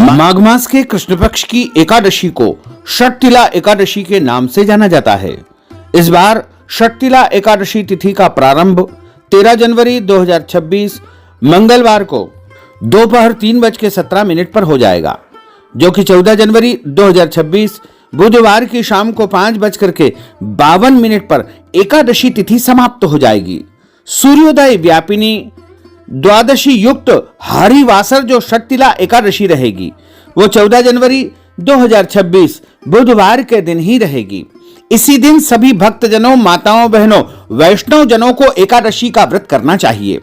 माघ मास के कृष्ण पक्ष की एकादशी को षटतिला एकादशी के नाम से जाना जाता है। इस बार षटतिला एकादशी तिथि का प्रारंभ 13 जनवरी 2026 मंगलवार को दोपहर 3:17 पर हो जाएगा, जो कि 14 जनवरी 2026 बुधवार की शाम को 5:52 पर एकादशी तिथि समाप्त हो जाएगी। सूर्योदय व्यापिनी द्वादशी युक्त हरिवासर जो षटतिला एकादशी रहेगी वो 14 जनवरी 2026 बुधवार के दिन ही रहेगी। इसी दिन सभी भक्तजनों, माताओं, बहनों, वैष्णव जनों को एकादशी का व्रत करना चाहिए।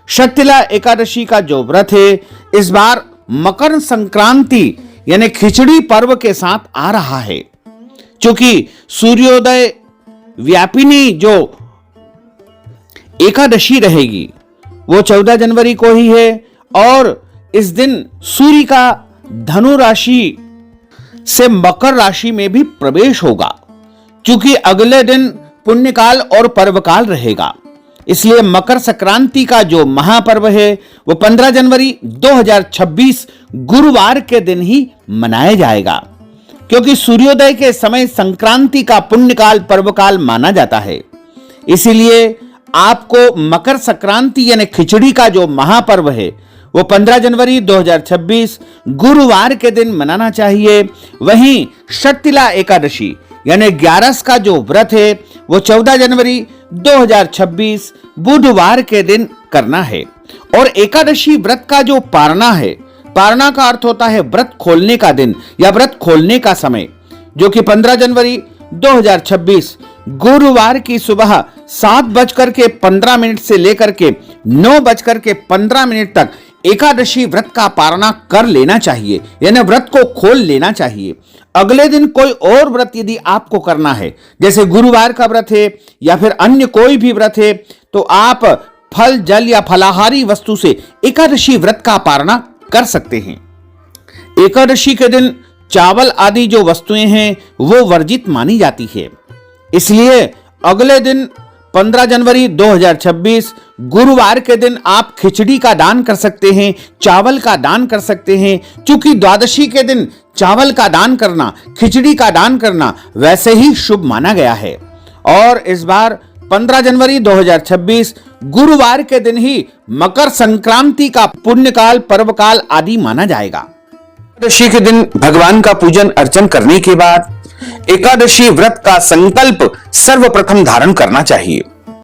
षटतिला एकादशी का जो व्रत है इस बार मकर संक्रांति यानी खिचड़ी पर्व के साथ आ रहा है। क्योंकि सूर्योदय व्यापिनी जो एकादशी रहेगी वो 14 जनवरी को ही है और इस दिन सूर्य का धनु राशि से मकर राशि में भी प्रवेश होगा, क्योंकि अगले दिन पुण्यकाल और पर्वकाल रहेगा। इसलिए मकर संक्रांति का जो महापर्व है वो 15 जनवरी 2026 गुरुवार के दिन ही मनाया जाएगा, क्योंकि सूर्योदय के समय संक्रांति का पुण्यकाल पर्वकाल माना जाता है। इसीलिए आपको मकर संक्रांति यानी खिचड़ी का जो महापर्व है वो 15 जनवरी 2026 गुरुवार के दिन मनाना चाहिए। वहीं षटतिला एकादशी यानी 11 का जो व्रत है वो 14 जनवरी 2026 बुधवार के दिन करना है। और एकादशी व्रत का जो पारणा है, पारणा का अर्थ होता है व्रत खोलने का दिन या व्रत खोलने का समय, जो कि 15 जनवरी 2026 गुरुवार की सुबह 7:15 से लेकर के 9:15 तक एकादशी व्रत का पारणा कर लेना चाहिए, यानी व्रत को खोल लेना चाहिए। अगले दिन कोई और व्रत यदि आपको करना है, जैसे गुरुवार का व्रत है या फिर अन्य कोई भी व्रत है, तो आप फल, जल या फलाहारी वस्तु से एकादशी व्रत का पारणा कर सकते हैं। एकादशी के दिन चावल आदि जो वस्तुएं हैं वो वर्जित मानी जाती है। इसलिए अगले दिन 15 जनवरी 2026 गुरुवार के दिन आप खिचड़ी का दान कर सकते हैं, चावल का दान कर सकते हैं, क्योंकि द्वादशी के दिन चावल का दान करना, खिचड़ी का दान करना वैसे ही शुभ माना गया है। और इस बार 15 जनवरी 2026 गुरुवार के दिन ही मकर संक्रांति का पुण्यकाल, पर्वकाल आदि माना जाएगा। एकादशी के दिन भगवान का पूजन अर्चन करने के बाद एकादशी व्रत का संकल्प सर्वप्रथम धारण करना चाहिए।